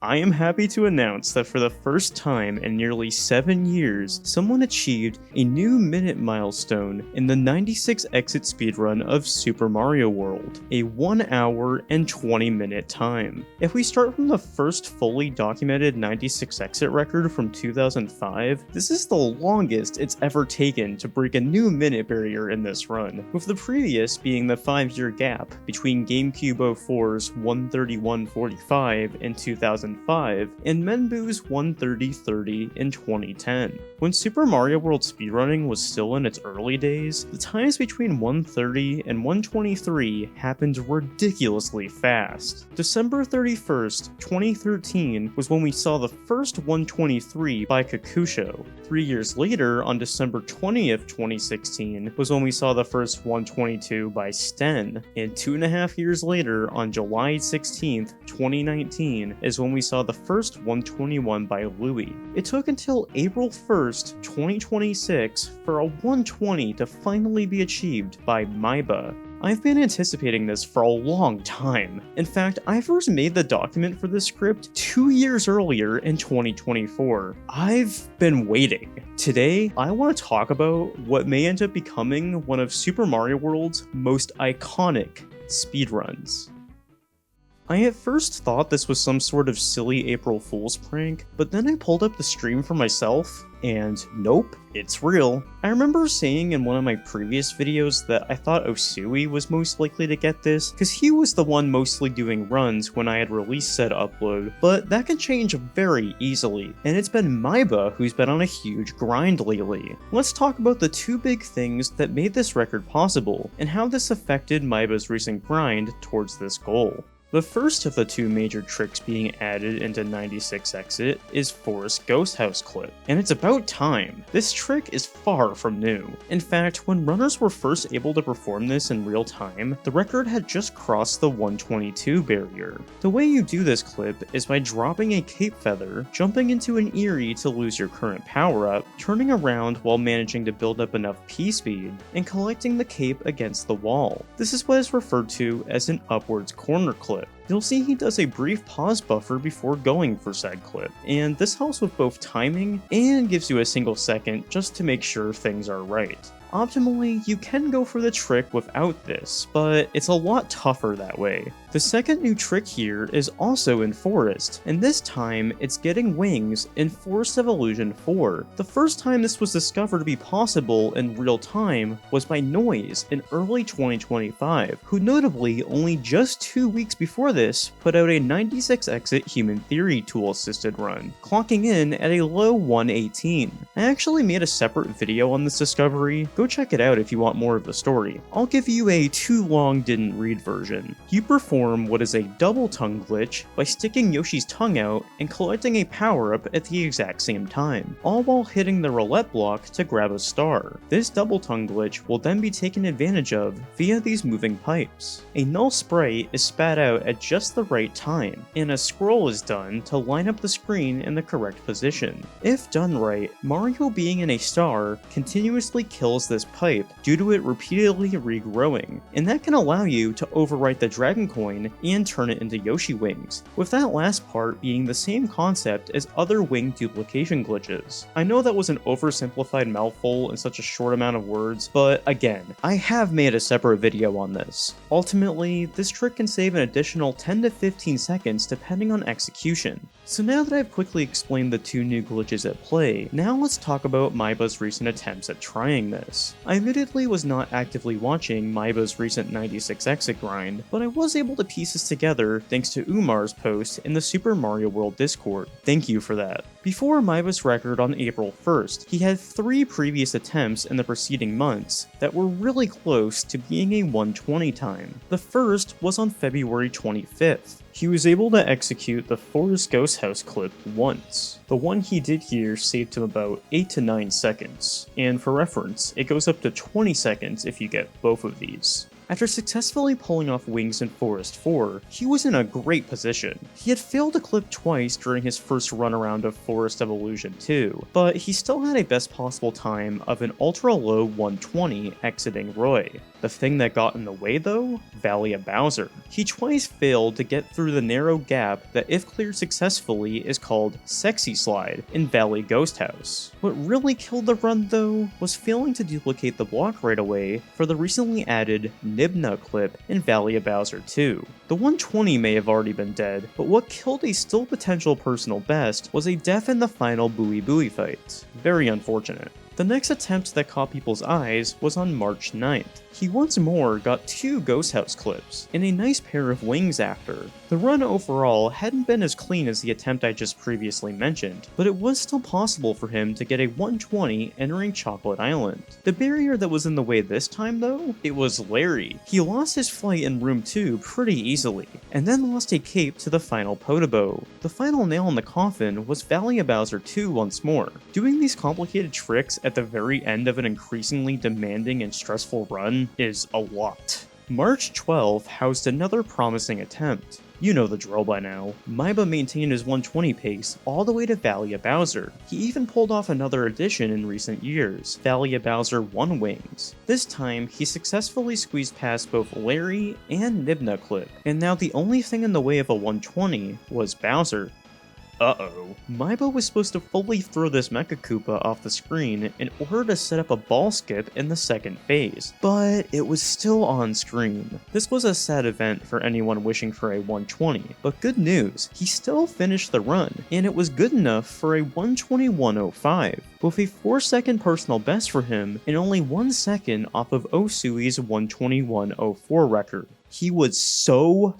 I am happy to announce that for the first time in nearly 7 years, someone achieved a new minute milestone in the 96 exit speedrun of Super Mario World, a 1 hour and 20 minute time. If we start from the first fully documented 96 exit record from 2005, this is the longest it's ever taken to break a new minute barrier in this run, with the previous being the 5-year gap between GameCube 04's 131.45 and 2005 and Menbu's 130.30 in 2010. When Super Mario World speedrunning was still in its early days, the times between 130 and 123 happened ridiculously fast. December 31st, 2013 was when we saw the first 123 by Kakusho. 3 years later, on December 20th, 2016, was when we saw the first 122 by Sten, and 2.5 years later, on July 16th, 2019, is when we saw the first 121 by Louis. It took until April 1st, 2026 for a 120 to finally be achieved by maiba. I've been anticipating this for a long time. In fact, I first made the document for this script 2 years earlier in 2024. I've been waiting. Today, I want to talk about what may end up becoming one of Super Mario World's most iconic speedruns. I at first thought this was some sort of silly April Fool's prank, but then I pulled up the stream for myself, and nope, it's real. I remember saying in one of my previous videos that I thought Oosui was most likely to get this, because he was the one mostly doing runs when I had released said upload, but that can change very easily, and it's been maiba who's been on a huge grind lately. Let's talk about the two big things that made this record possible, and how this affected maiba's recent grind towards this goal. The first of the two major tricks being added into 96 Exit is Forest Ghost House Clip, and it's about time. This trick is far from new. In fact, when runners were first able to perform this in real time, the record had just crossed the 122 barrier. The way you do this clip is by dropping a cape feather, jumping into an Eerie to lose your current power-up, turning around while managing to build up enough P-speed, and collecting the cape against the wall. This is what is referred to as an upwards corner clip. You'll see he does a brief pause buffer before going for said clip, and this helps with both timing and gives you a single second just to make sure things are right. Optimally, you can go for the trick without this, but it's a lot tougher that way. The second new trick here is also in Forest, and this time it's getting wings in Forest Evolution 4. The first time this was discovered to be possible in real time was by Noise in early 2025, who notably only just 2 weeks before this put out a 96 exit Human Theory tool assisted run, clocking in at a low 118. I actually made a separate video on this discovery. Go check it out if you want more of the story. I'll give you a too long didn't read version. You perform what is a double tongue glitch by sticking Yoshi's tongue out and collecting a power-up at the exact same time, all while hitting the roulette block to grab a star. This double tongue glitch will then be taken advantage of via these moving pipes. A null sprite is spat out at just the right time, and a scroll is done to line up the screen in the correct position. If done right, Mario being in a star continuously kills this pipe due to it repeatedly regrowing, and that can allow you to overwrite the Dragon Coin and turn it into Yoshi wings, with that last part being the same concept as other wing duplication glitches. I know that was an oversimplified mouthful in such a short amount of words, but again, I have made a separate video on this. Ultimately, this trick can save an additional 10 to 15 seconds depending on execution. So now that I've quickly explained the two new glitches at play, now let's talk about maiba's recent attempts at trying this. I admittedly was not actively watching maiba's recent 96 exit grind, but I was able to piece this together thanks to Umar's post in the Super Mario World Discord. Thank you for that. Before maiba's record on April 1st, he had 3 previous attempts in the preceding months that were really close to being a 120 time. The first was on February 25th. He was able to execute the Forest Ghost House clip once. The one he did here saved him about 8 to 9 seconds, and for reference, it goes up to 20 seconds if you get both of these. After successfully pulling off wings in Forest 4, he was in a great position. He had failed a clip twice during his first run around of Forest Evolution 2, but he still had a best possible time of an ultra low 120 exiting Roy. The thing that got in the way though? Valley of Bowser. He twice failed to get through the narrow gap that if cleared successfully is called Sexy Slide in Valley Ghost House. What really killed the run though was failing to duplicate the block right away for the recently added Nibna clip in Valley of Bowser 2. The 120 may have already been dead, but what killed a still potential personal best was a death in the final Booey Booey fight. Very unfortunate. The next attempt that caught people's eyes was on March 9th. He once more got 2 Ghost House clips, and a nice pair of wings after. The run overall hadn't been as clean as the attempt I just previously mentioned, but it was still possible for him to get a 120 entering Chocolate Island. The barrier that was in the way this time though? It was Larry. He lost his flight in Room 2 pretty easily, and then lost a cape to the final Podobo. The final nail in the coffin was Valley of Bowser 2 once more. Doing these complicated tricks at the very end of an increasingly demanding and stressful run is a lot. March 12th housed another promising attempt. You know the drill by now. Maiba maintained his 120 pace all the way to Valley of Bowser. He even pulled off another addition in recent years, Valley of Bowser 1 Wings. This time, he successfully squeezed past both Larry and Nibna clip, and now the only thing in the way of a 120 was Bowser. Uh-oh. Maiba was supposed to fully throw this Mecha Koopa off the screen in order to set up a ball skip in the second phase, but it was still on screen. This was a sad event for anyone wishing for a 120, but good news, he still finished the run, and it was good enough for a 121.05, with a 4-second personal best for him and only 1 second off of Oosui's 121.04 record. He was so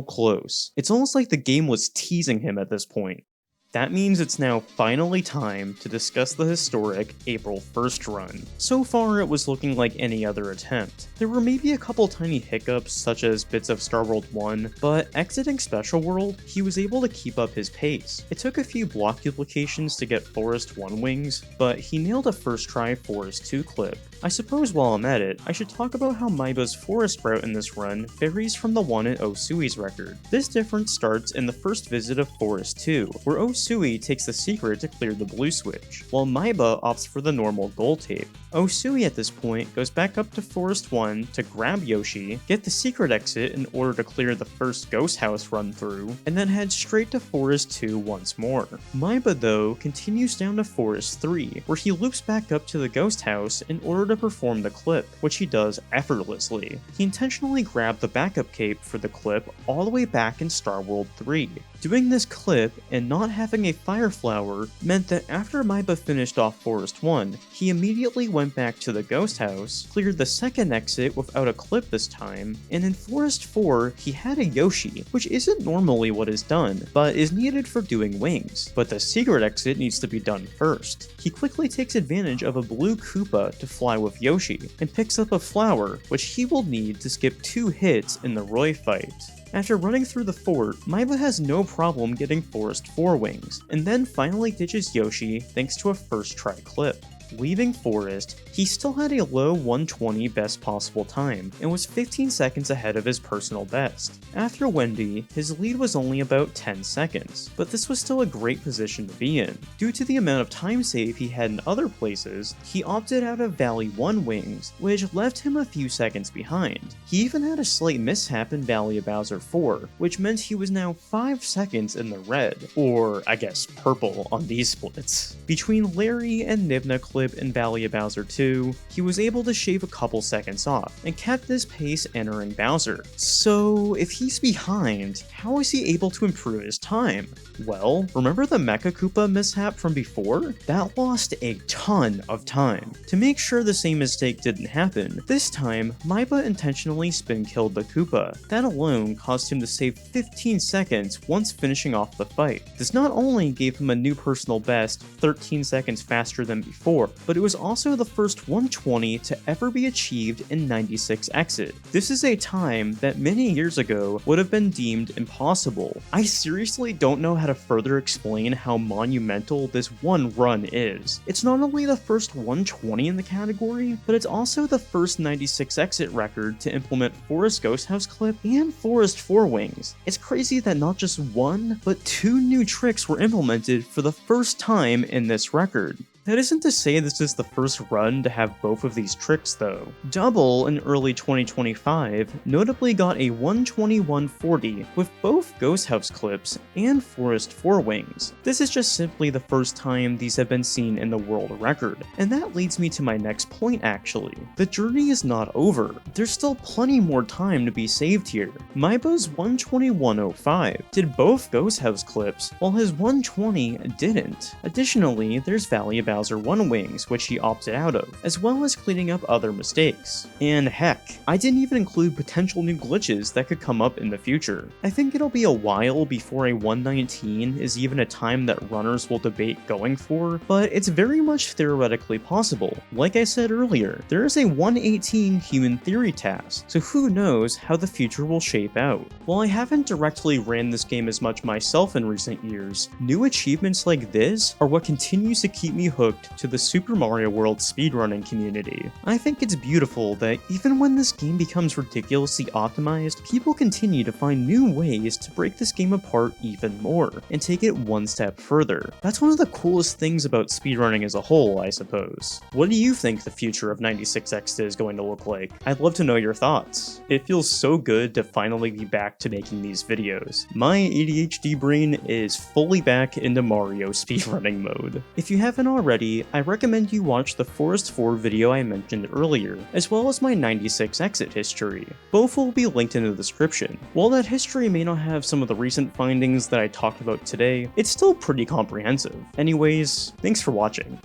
close. It's almost like the game was teasing him at this point. That means it's now finally time to discuss the historic April 1st run. So far it was looking like any other attempt. There were maybe a couple tiny hiccups such as bits of Star World 1, but exiting Special World, he was able to keep up his pace. It took a few block duplications to get Forest 1 wings, but he nailed a first try Forest 2 clip. I suppose while I'm at it, I should talk about how Maiba's Forest route in this run varies from the one in Oosui's record. This difference starts in the first visit of Forest 2, where Oosui takes the secret to clear the blue switch, while Maiba opts for the normal goal tape. Oosui at this point goes back up to Forest 1 to grab Yoshi, get the secret exit in order to clear the first Ghost House run through, and then head straight to Forest 2 once more. Maiba though continues down to Forest 3, where he loops back up to the Ghost House in order to perform the clip, which he does effortlessly. He intentionally grabbed the backup cape for the clip all the way back in Star World 3. Doing this clip and not having a Fire Flower meant that after Maiba finished off Forest 1, he immediately went back to the Ghost House, cleared the second exit without a clip this time, and in Forest 4 he had a Yoshi, which isn't normally what is done, but is needed for doing wings. But the secret exit needs to be done first. He quickly takes advantage of a blue Koopa to fly with Yoshi, and picks up a flower, which he will need to skip 2 hits in the Roy fight. After running through the fort, Maiba has no problem getting Forest 4 wings, and then finally ditches Yoshi thanks to a first try clip. Leaving Forest, he still had a low 120 best possible time, and was 15 seconds ahead of his personal best. After Wendy, his lead was only about 10 seconds, but this was still a great position to be in. Due to the amount of time save he had in other places, he opted out of Valley 1 wings, which left him a few seconds behind. He even had a slight mishap in Valley of Bowser 4, which meant he was now 5 seconds in the red, or I guess purple on these splits. Between Larry and Nibna clip in Valley of Bowser 2, he was able to shave a couple seconds off, and kept this pace entering Bowser. So if he's behind, how is he able to improve his time? Well, remember the Mecha Koopa mishap from before? That lost a ton of time. To make sure the same mistake didn't happen, this time, Maiba intentionally spin-killed the Koopa. That alone caused him to save 15 seconds once finishing off the fight. This not only gave him a new personal best 13 seconds faster than before, but it was also the first 120 to ever be achieved in 96 exit. This is a time that many years ago would have been deemed impossible. I seriously don't know how to further explain how monumental this one run is. It's not only the first 120 in the category, but it's also the first 96 exit record to implement Forest Ghost House Clip and Forest 4 Wings. It's crazy that not just one, but two new tricks were implemented for the first time in this record. That isn't to say this is the first run to have both of these tricks though. Double in early 2025 notably got a 121.40 with both Ghost House clips and Forest 4 Wings. This is just simply the first time these have been seen in the world record. And that leads me to my next point actually. The journey is not over. There's still plenty more time to be saved here. Maiba's 121.05 did both Ghost House clips while his 120 didn't. Additionally, there's Valley of Bowser 1 Wings, which he opted out of, as well as cleaning up other mistakes. And heck, I didn't even include potential new glitches that could come up in the future. I think it'll be a while before a 119 is even a time that runners will debate going for, but it's very much theoretically possible. Like I said earlier, there is a 118 human theory task, so who knows how the future will shape out. While I haven't directly ran this game as much myself in recent years, new achievements like this are what continues to keep me hooked to the Super Mario World speedrunning community. I think it's beautiful that even when this game becomes ridiculously optimized, people continue to find new ways to break this game apart even more, and take it one step further. That's one of the coolest things about speedrunning as a whole, I suppose. What do you think the future of 96X is going to look like? I'd love to know your thoughts. It feels so good to finally be back to making these videos. My ADHD brain is fully back into Mario speedrunning mode. If you haven't already, I recommend you watch the Forest 4 video I mentioned earlier, as well as my 96 exit history. Both will be linked in the description. While that history may not have some of the recent findings that I talked about today, it's still pretty comprehensive. Anyways, thanks for watching.